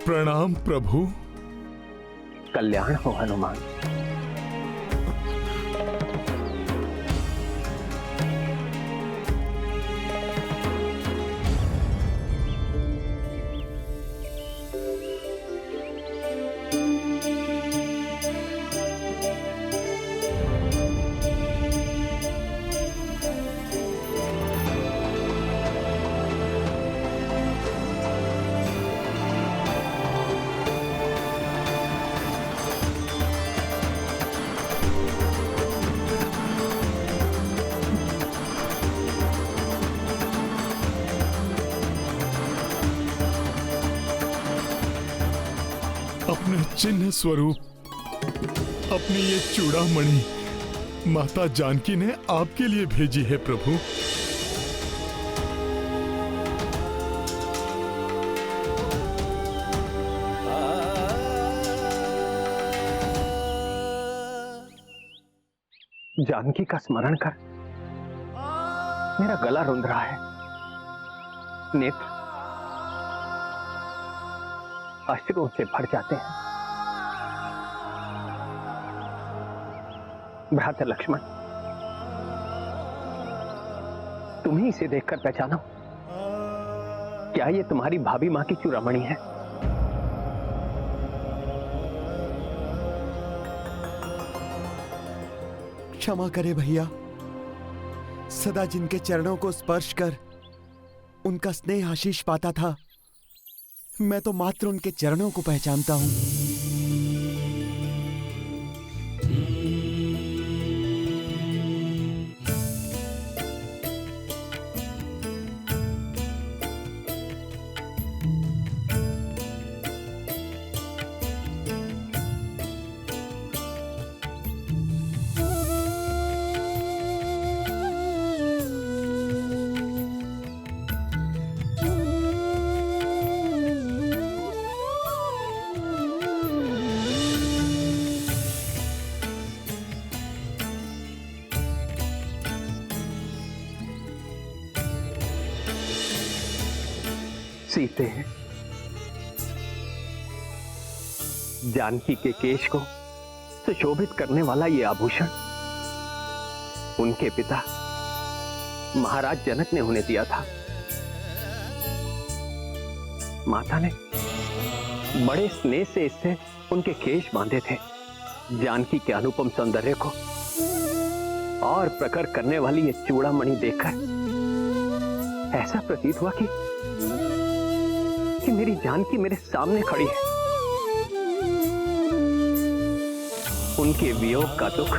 प्रणाम प्रभु। कल्याण हो हनुमान। अपने चिन्ह स्वरूप अपनी ये चूड़ामणि माता जानकी ने आपके लिए भेजी है प्रभु। जानकी का स्मरण कर मेरा गला रुंध रहा है, नेत्र अश्रुओं से भर जाते हैं। भ्राता लक्ष्मण, तुम ही इसे देखकर पहचानो, क्या ये तुम्हारी भाभी मां की चूड़ामणि है? क्षमा करे भैया, सदा जिनके चरणों को स्पर्श कर उनका स्नेह आशीष पाता था, मैं तो मात्र उनके चरणों को पहचानता हूं। सीते, जानकी के केश को सुशोभित करने वाला ये आभूषण उनके पिता महाराज जनक ने उन्हें दिया था। माता ने बड़े स्नेह से इससे उनके केश बांधे थे। जानकी के अनुपम सौंदर्य को और प्रखर करने वाली ये चूड़ामणि देखकर ऐसा प्रतीत हुआ कि मेरी जानकी मेरे सामने खड़ी है। उनके वियोग का दुख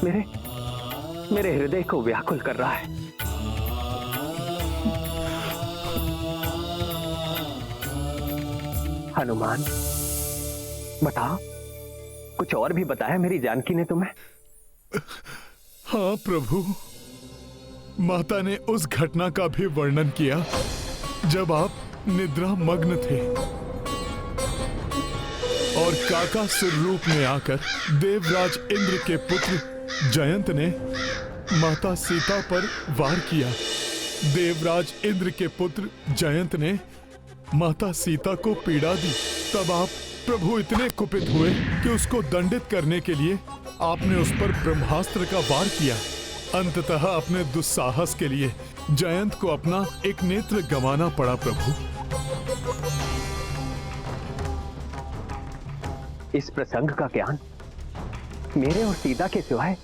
मेरे हृदय को व्याकुल कर रहा है। हनुमान, बताओ, कुछ और भी बताया मेरी जानकी ने तुम्हें? हाँ प्रभु, माता ने उस घटना का भी वर्णन किया जब आप निद्रा मग्न थे और काकासुर रूप में आकर देवराज इंद्र के पुत्र जयंत ने माता सीता पर वार किया। देवराज इंद्र के पुत्र जयंत ने माता सीता को पीड़ा दी। तब आप प्रभु इतने कुपित हुए कि उसको दंडित करने के लिए आपने उस पर ब्रह्मास्त्र का वार किया। अंततः अपने दुस्साहस के लिए जयंत को अपना एक नेत्र गंवाना पड़ा प्रभु। इस प्रसंग का ज्ञान मेरे और सीता के सिवाय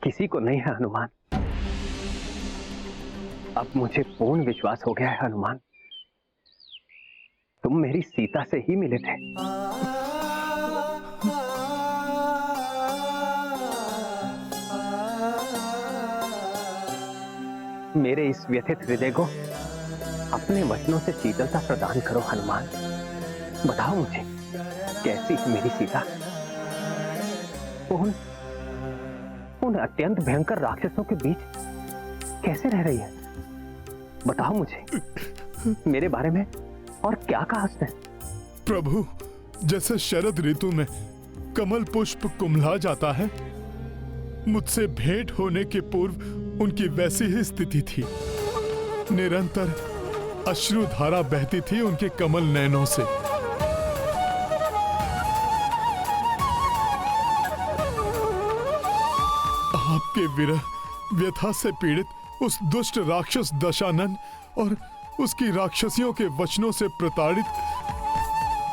किसी को नहीं है हनुमान। अब मुझे पूर्ण विश्वास हो गया है हनुमान, तुम मेरी सीता से ही मिले थे। मेरे इस व्यथित हृदय को अपने वचनों से शीतलता प्रदान करो हनुमान। बताओ मुझे, कैसी है मेरी सीता? उन अत्यंत भयंकर राक्षसों के बीच कैसे रह रही है? बताओ मुझे, मेरे बारे में और क्या कहा उसने? प्रभु, जैसे शरद ऋतु में कमल पुष्प कुम्हला जाता है, मुझसे भेंट होने के पूर्व उनकी वैसी ही स्थिति थी। निरंतर अश्रुधारा बहती थी उनके कमल नयनों से। आपके विरह व्यथा से पीड़ित उस दुष्ट राक्षस दशानन और उसकी राक्षसियों के वचनों से प्रताड़ित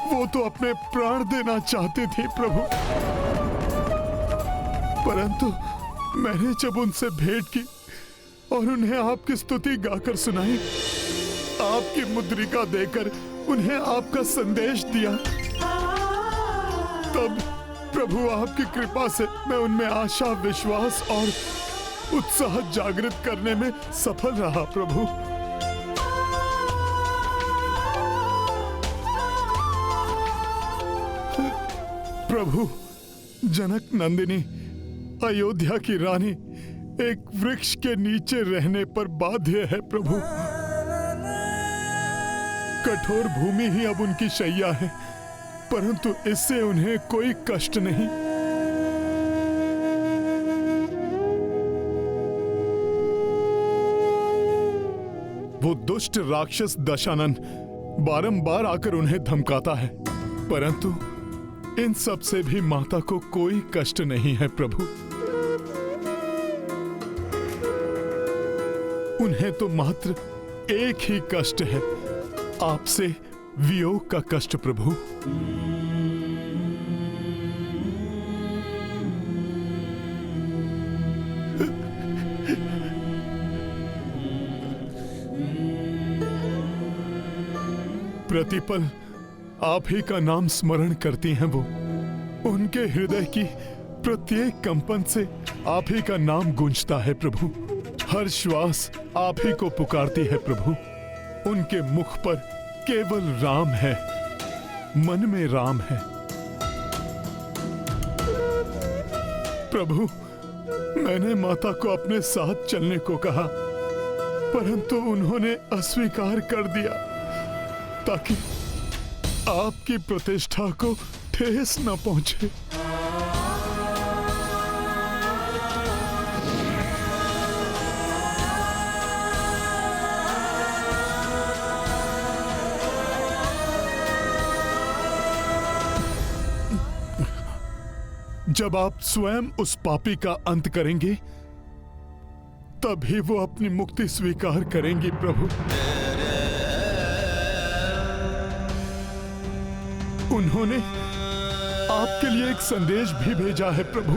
वो तो अपने प्राण देना चाहते थे प्रभु, परंतु मैंने जब उनसे भेंट की और उन्हें आपकी स्तुति गाकर सुनाई, आपकी मुद्रिका देकर उन्हें आपका संदेश दिया, तब प्रभु आपकी कृपा से मैं उनमें आशा, विश्वास और उत्साह जागृत करने में सफल रहा प्रभु। प्रभु, जनक नंदिनी अयोध्या की रानी एक वृक्ष के नीचे रहने पर बाध्य है प्रभु। कठोर भूमि ही अब उनकी शैया है, परंतु इससे उन्हें कोई कष्ट नहीं। वो दुष्ट राक्षस दशानन बारंबार आकर उन्हें धमकाता है, परंतु इन सब से भी माता को कोई कष्ट नहीं है प्रभु। उन्हें तो मात्र एक ही कष्ट है, आपसे वियोग का कष्ट प्रभु। प्रतिपल आप ही का नाम स्मरण करती हैं वो, उनके हृदय की प्रत्येक कंपन से आप ही का नाम गूंजता है प्रभु। हर श्वास आप ही को पुकारती है प्रभु। उनके मुख पर केवल राम है, मन में राम है प्रभु। मैंने माता को अपने साथ चलने को कहा, परंतु उन्होंने अस्वीकार कर दिया ताकि आपकी प्रतिष्ठा को ठेस न पहुंचे। जब आप स्वयं उस पापी का अंत करेंगे, तभी वो अपनी मुक्ति स्वीकार करेंगी प्रभु। उन्होंने आपके लिए एक संदेश भी भेजा है प्रभु।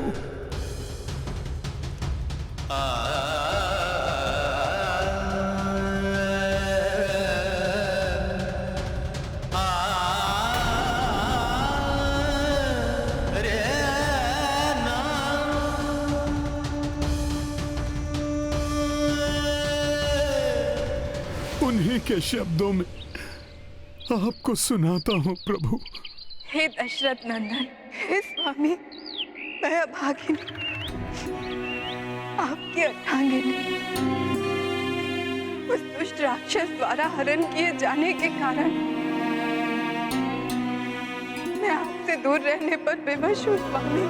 उन्हीं के शब्दों में आपको सुनाता हूँ प्रभु। हे दशरथ नंदन, हे स्वामी, मैं अभागिनी, आपकी अर्धांगिनी, उस दुष्ट राक्षस द्वारा हरण किए जाने के कारण मैं आपसे दूर रहने पर विवश हूँ स्वामी।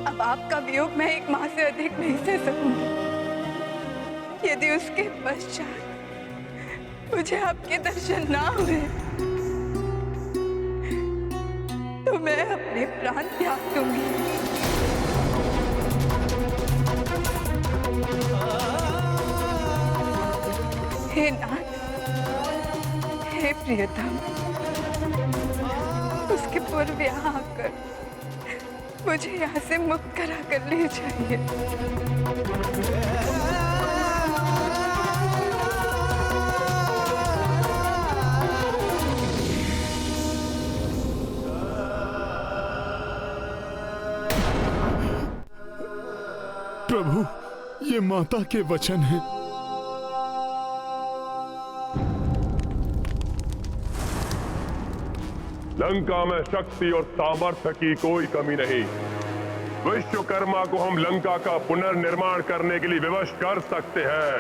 अब आपका वियोग मैं एक माह से अधिक नहीं सह सकूंगी। यदि उसके पश्चात मुझे आपके दर्शन ना हुए तो मैं अपने प्राण त्याग दूंगी। हे नाथ, हे प्रियतम, उसके पूर्व यहाँ आकर मुझे यहाँ से मुक्त करा कर ले जाइए। प्रभु, ये माता के वचन हैं। लंका में शक्ति और सामर्थ्य की कोई कमी नहीं। विश्वकर्मा को हम लंका का पुनर्निर्माण करने के लिए विवश कर सकते हैं।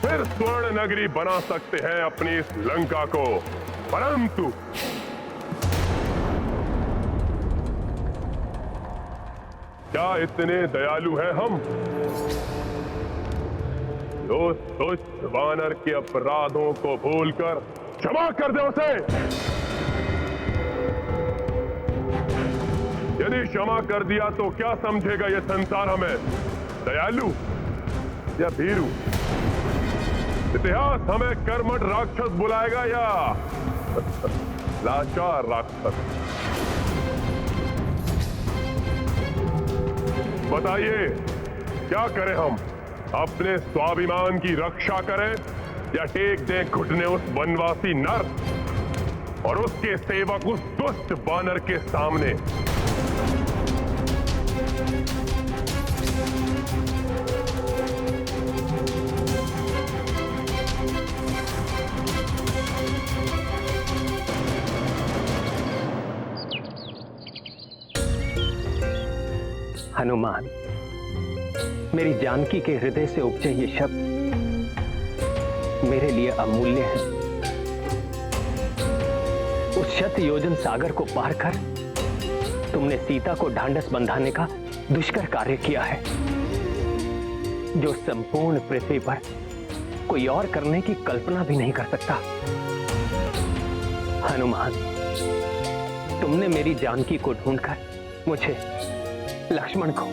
फिर स्वर्ण नगरी बना सकते हैं अपनी इस लंका को, परंतु क्या इतने दयालु हैं हम? जो दुष्ट वानर के अपराधों को भूलकर क्षमा कर दे उसे। यदि क्षमा कर दिया तो क्या समझेगा यह संसार हमें, दयालु या भीरू? इतिहास हमें कर्मठ राक्षस बुलाएगा या लाचार राक्षस? बताइए, क्या करें हम? अपने स्वाभिमान की रक्षा करें या टेक दें घुटने उस वनवासी नर और उसके सेवक उस दुष्ट वानर के सामने? हनुमान, मेरी जानकी के हृदय से उपजे ये शब्द मेरे लिए अमूल्य हैं। उस शत योजन सागर को पार कर तुमने सीता को ढांढस बंधाने का दुष्कर कार्य किया है, जो संपूर्ण पृथ्वी पर कोई और करने की कल्पना भी नहीं कर सकता। हनुमान, तुमने मेरी जानकी को ढूंढकर मुझे, लक्ष्मण को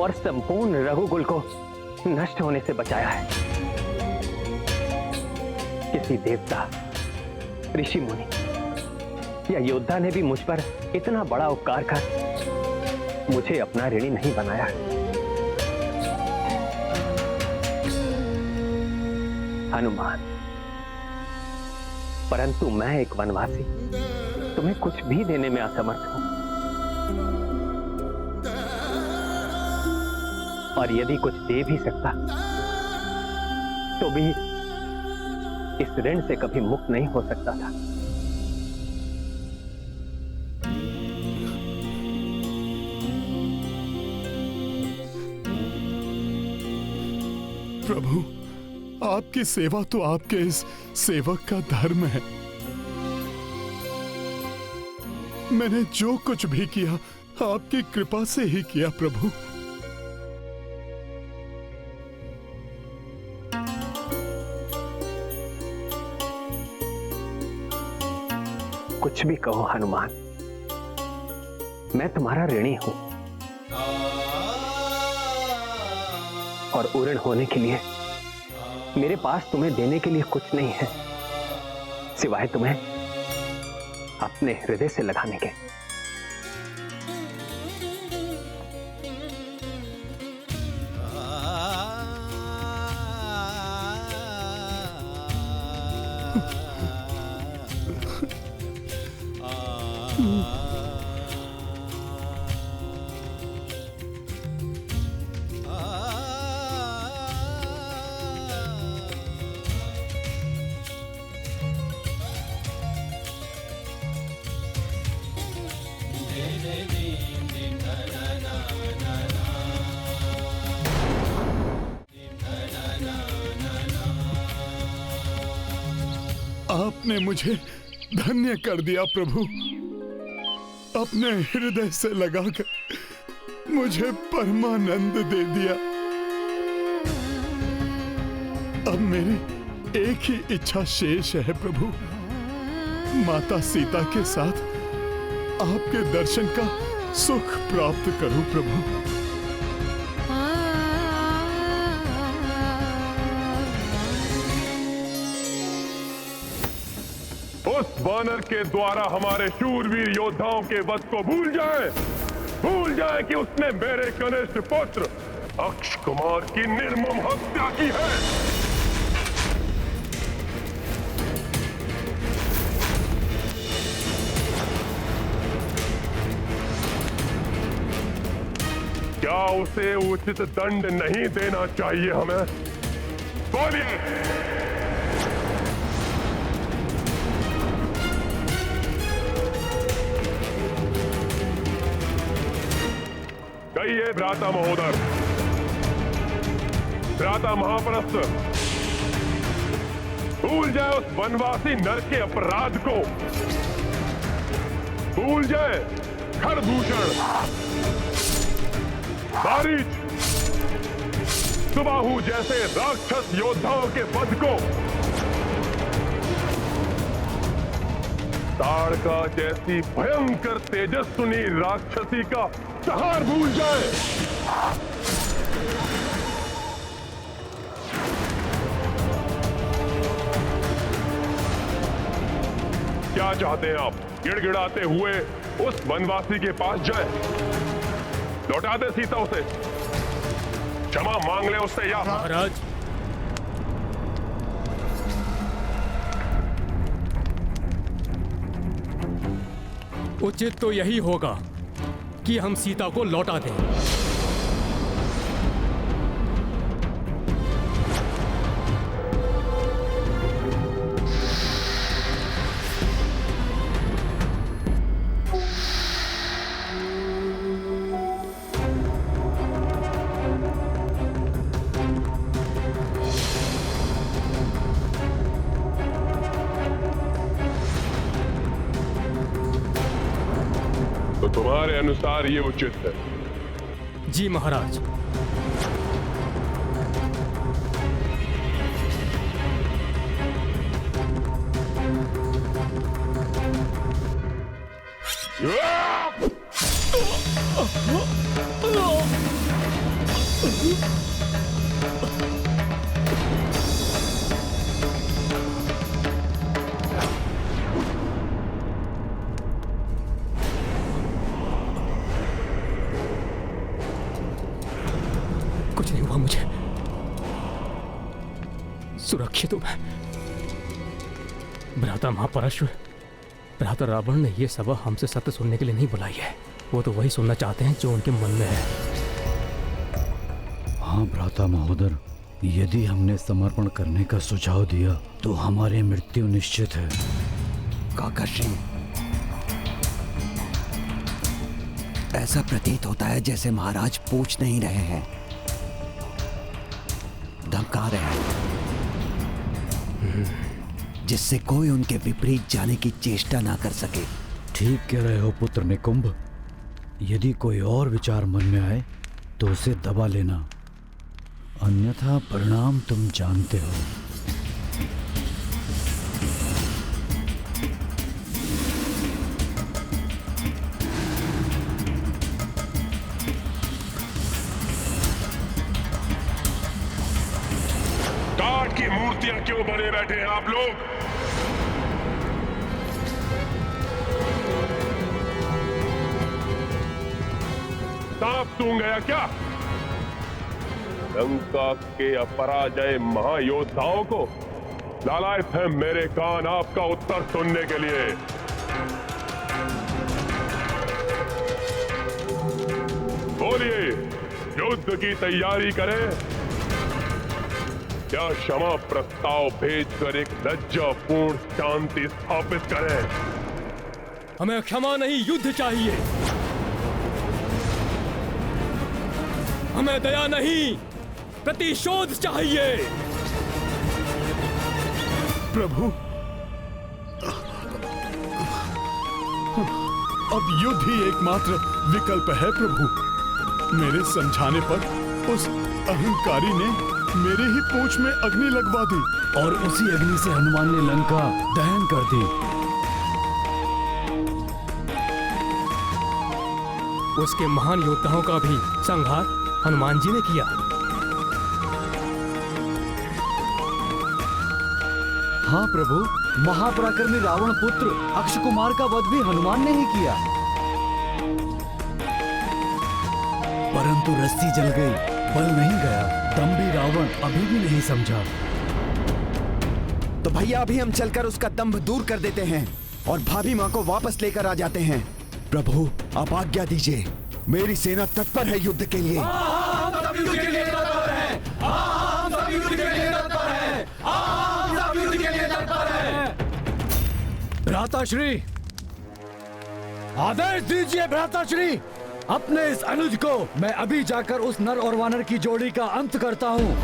और संपूर्ण रघुकुल को नष्ट होने से बचाया है। किसी देवता, ऋषि मुनि या योद्धा ने भी मुझ पर इतना बड़ा उपकार कर मुझे अपना ऋणी नहीं बनाया। हनुमान, परंतु मैं एक वनवासी तुम्हें कुछ भी देने में असमर्थ हूं, और यदि कुछ दे भी सकता तो भी इस ऋण से कभी मुक्त नहीं हो सकता था। प्रभु, आपकी सेवा तो आपके इस सेवक का धर्म है। मैंने जो कुछ भी किया आपकी कृपा से ही किया प्रभु। कुछ भी कहो हनुमान, मैं तुम्हारा ऋणी हूं, और ऋण होने के लिए मेरे पास तुम्हें देने के लिए कुछ नहीं है सिवाय तुम्हें अपने हृदय से लगाने के। आपने मुझे धन्य कर दिया प्रभु। अपने हृदय से लगाकर मुझे परमानंद दे दिया। अब मेरी एक ही इच्छा शेष है प्रभु, माता सीता के साथ आपके दर्शन का सुख प्राप्त करूं प्रभु। उस वानर के द्वारा हमारे शूरवीर योद्धाओं के वध को भूल जाए कि उसने मेरे कनिष्ठ पुत्र अक्ष कुमार की निर्मम हत्या की है। क्या उसे उचित दंड नहीं देना चाहिए हमें? बोलिए। कहिए भ्राता महोदय, भ्राता महाप्रस्थ, भूल जाए उस वनवासी नर के अपराध को, भूल जाए खरदूषण, मारीच, सुबाहु जैसे राक्षस योद्धाओं के वध को, ताड़का जैसी भयंकर तेजस्विनी राक्षसी का संहार भूल जाए। क्या चाहते हैं आप? गिड़गिड़ाते हुए उस वनवासी के पास जाएं, लौटा दे सीता उसे, क्षमा मांग ले उससे, या महाराज, उचित तो यही होगा कि हम सीता को लौटा दें। तो तुम्हारे अनुसार ये उचित है? जी महाराज। कुछ नहीं हुआ मुझे, सुरक्षित हूं मैं। भ्राता महापराशर, भ्राता रावण ने यह सभा हमसे सत्य सुनने के लिए नहीं बुलाई है। वो तो वही सुनना चाहते हैं जो उनके मन में है। हाँ भ्राता महोदर, यदि हमने समर्पण करने का सुझाव दिया तो हमारी मृत्यु निश्चित है। काकाश्री, ऐसा प्रतीत होता है जैसे महाराज पूछ नहीं रहे हैं, धमका रहे हैं, जिससे कोई उनके विपरीत जाने की चेष्टा ना कर सके। ठीक कह रहे हो पुत्र निकुंभ। यदि कोई और विचार मन में आए तो उसे दबा लेना, अन्यथा परिणाम तुम जानते हो। काठ की मूर्तियां क्यों बने बैठे हैं आप लोग? सांप सूंघ गया क्या? लंका के अपराजय महायोद्धाओं को लालायत है मेरे कान आपका उत्तर सुनने के लिए। बोलिए, युद्ध की तैयारी करें या क्षमा प्रस्ताव भेजकर एक लज्जापूर्ण शांति स्थापित करें? हमें क्षमा नहीं, युद्ध चाहिए। हमें दया नहीं, प्रतिशोध चाहिए। प्रभु, अब युद्ध ही एकमात्र विकल्प है प्रभु। मेरे समझाने पर उस अहंकारी ने मेरे ही पूंछ में अग्नि लगवा दी और उसी अग्नि से हनुमान ने लंका दहन कर दी। उसके महान योद्धाओं का भी संहार हनुमान जी ने किया। हाँ प्रभु, महापराक्रमी रावण पुत्र अक्ष कुमार का वध भी हनुमान ने ही किया। परंतु रस्सी जल गई, बल नहीं गया। दम्भी रावण अभी भी नहीं समझा। तो भैया अभी हम चलकर उसका दंभ दूर कर देते हैं और भाभी माँ को वापस लेकर आ जाते हैं। प्रभु, आप आज्ञा दीजिए, मेरी सेना तत्पर है युद्ध के लिए। भ्राताश्री, आदेश दीजिए भ्राताश्री। अपने इस अनुज को मैं अभी जाकर उस नर और वानर की जोड़ी का अंत करता हूँ।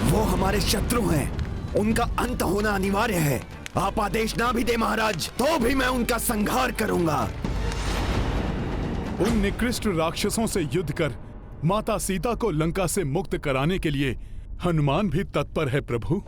वो हमारे शत्रु हैं, उनका अंत होना अनिवार्य है। आप आदेश ना भी दे महाराज तो भी मैं उनका संहार करूंगा। उन निकृष्ट राक्षसों से युद्ध कर माता सीता को लंका से मुक्त कराने के लिए हनुमान भी तत्पर है प्रभु।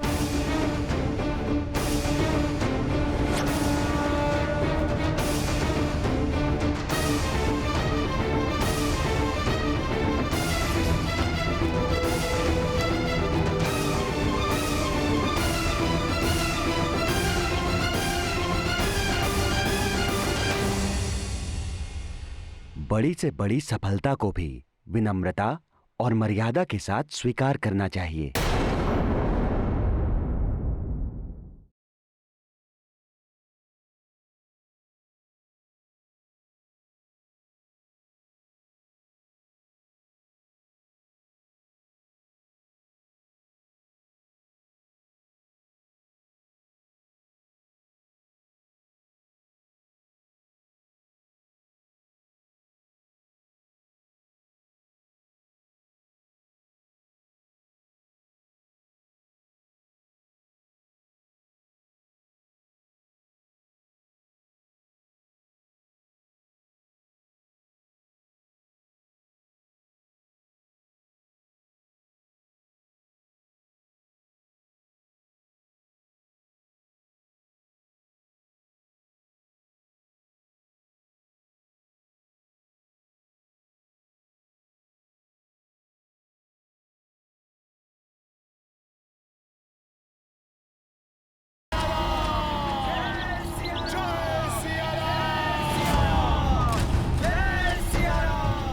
बड़ी से बड़ी सफलता को भी विनम्रता और मर्यादा के साथ स्वीकार करना चाहिए।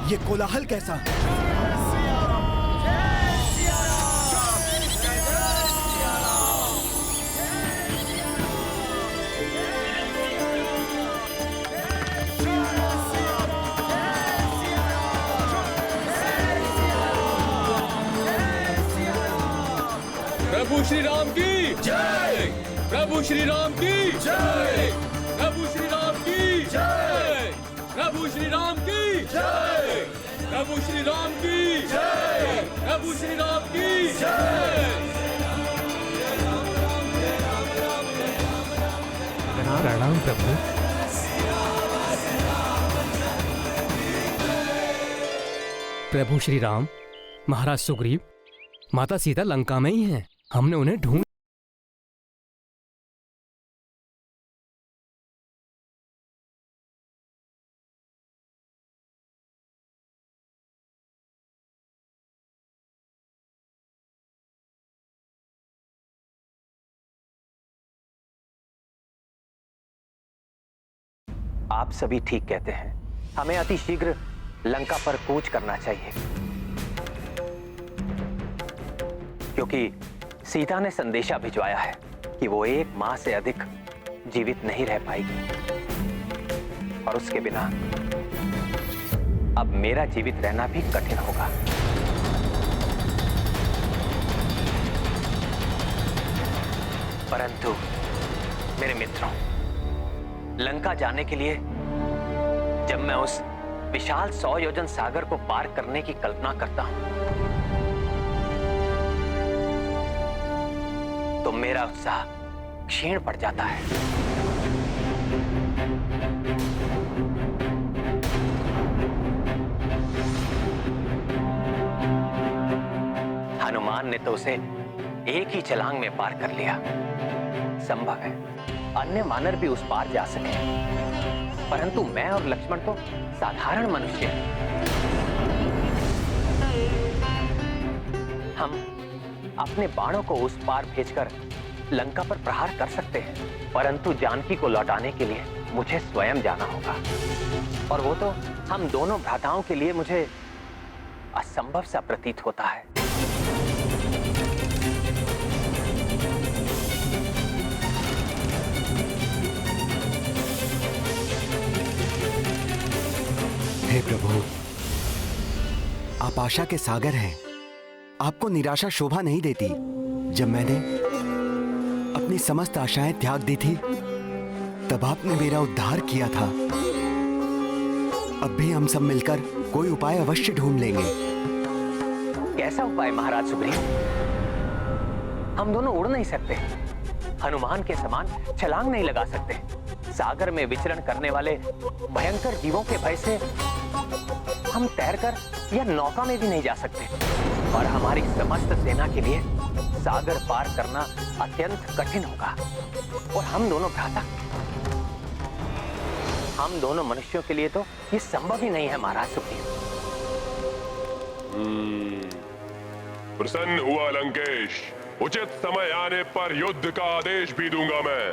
ये कोलाहल कैसा? प्रभु श्री राम की जय। प्रभु श्री राम की जय। प्रभु श्री राम की जय। प्रभु श्री राम की जय। प्रभु श्री राम की जय। प्रभु श्री राम की जय। प्रणाम प्रभु। प्रभु श्री राम, महाराज सुग्रीव, माता सीता लंका में ही हैं। हमने उन्हें ढूंढ आप सभी ठीक कहते हैं। हमें अति शीघ्र लंका पर कूच करना चाहिए, क्योंकि सीता ने संदेशा भिजवाया है कि वो 1 माह से अधिक जीवित नहीं रह पाएगी, और उसके बिना अब मेरा जीवित रहना भी कठिन होगा। परंतु मेरे मित्रों, लंका जाने के लिए जब मैं उस विशाल 100 योजन सागर को पार करने की कल्पना करता हूं, तो मेरा उत्साह क्षीण पड़ जाता है। हनुमान ने तो उसे एक ही छलांग में पार कर लिया। संभव है अन्य वानर भी उस पार जा सके, परंतु मैं और लक्ष्मण तो साधारण मनुष्य हैं। हम अपने बाणों को उस पार भेजकर लंका पर प्रहार कर सकते हैं, परंतु जानकी को लौटाने के लिए मुझे स्वयं जाना होगा, और वो तो हम दोनों भ्राताओं के लिए मुझे असंभव सा प्रतीत होता है। हे प्रभु, आप आशा के सागर हैं। आपको निराशा शोभा नहीं देती। जब मैंने अपनी समस्त आशाएं त्याग दी थी, तब आपने मेरा उद्धार किया था। अब भी हम सब मिलकर कोई उपाय अवश्य ढूंढ लेंगे। कैसा उपाय महाराज सुग्रीव? हम दोनों उड़ नहीं सकते, हनुमान के समान छलांग नहीं लगा सकते। सागर में विचरण करने वाले भयंकर जीवों के भय से हम तैरकर या नौका में भी नहीं जा सकते। और हमारी समस्त सेना के लिए सागर पार करना अत्यंत कठिन होगा। और हम दोनों भ्राता, हम दोनों मनुष्यों के लिए तो ये संभव ही नहीं है महाराज सुग्रीव। प्रसन्न हुआ लंकेश। उचित समय आने पर युद्ध का आदेश भी दूंगा मैं।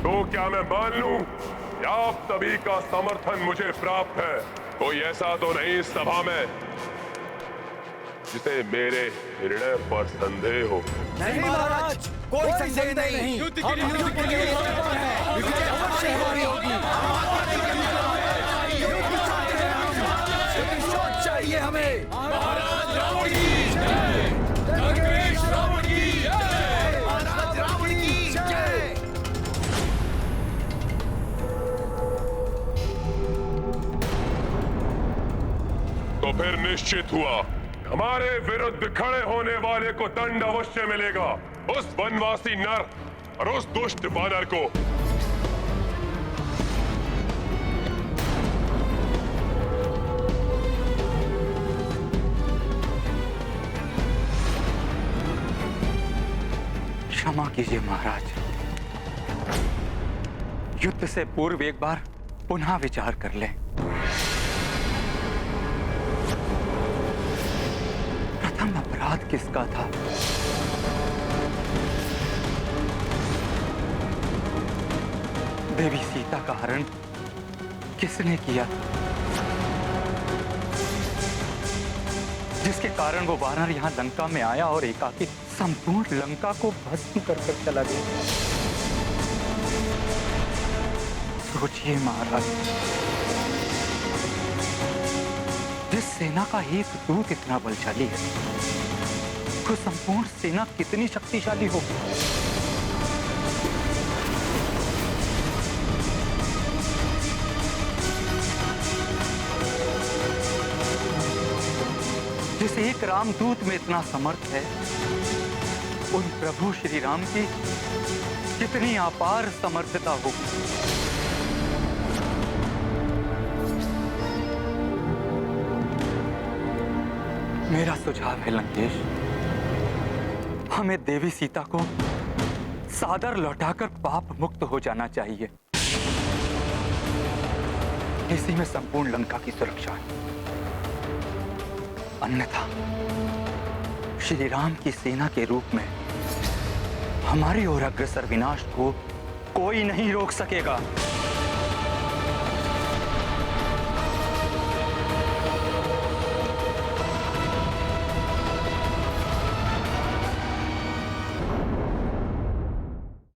तो क्या मैं मान लूं कि आप सभी का समर्थन मुझे प्राप्त है? कोई ऐसा तो नहीं इस सभा में जिसे मेरे निर्णय पर संदेह हो? नहीं महाराज, कोई संदेह नहीं। युद्ध के लिए विजय अवश्य हमारी होगी। चाहिए हमें। महाराज रावण की जय। लंकेश रावण की जय। महाराज रावण की जय। तो फिर निश्चित हुआ, हमारे विरुद्ध खड़े होने वाले को दंड अवश्य मिलेगा। उस वनवासी नर और उस दुष्ट बानर को। क्षमा कीजिए महाराज, युद्ध से पूर्व एक बार पुनः विचार कर लें। प्रथम अपराध किसका था? देवी सीता का हरण किसने किया, जिसके कारण वो वानर यहां लंका में आया और एकाकी संपूर्ण लंका को भस्म कर चला गया? सोचिए महाराज, जिस सेना का एक दूत इतना बलशाली है, तो संपूर्ण सेना कितनी शक्तिशाली होगी। जिस एक रामदूत में इतना समर्थ है, उन प्रभु श्री राम की कितनी अपार समर्थता होगी। मेरा सुझाव है लंकेश, हमें देवी सीता को सादर लौटाकर पाप मुक्त हो जाना चाहिए। इसी में संपूर्ण लंका की सुरक्षा है। अन्यथा श्री राम की सेना के रूप में हमारी ओर अग्रसर विनाश को कोई नहीं रोक सकेगा।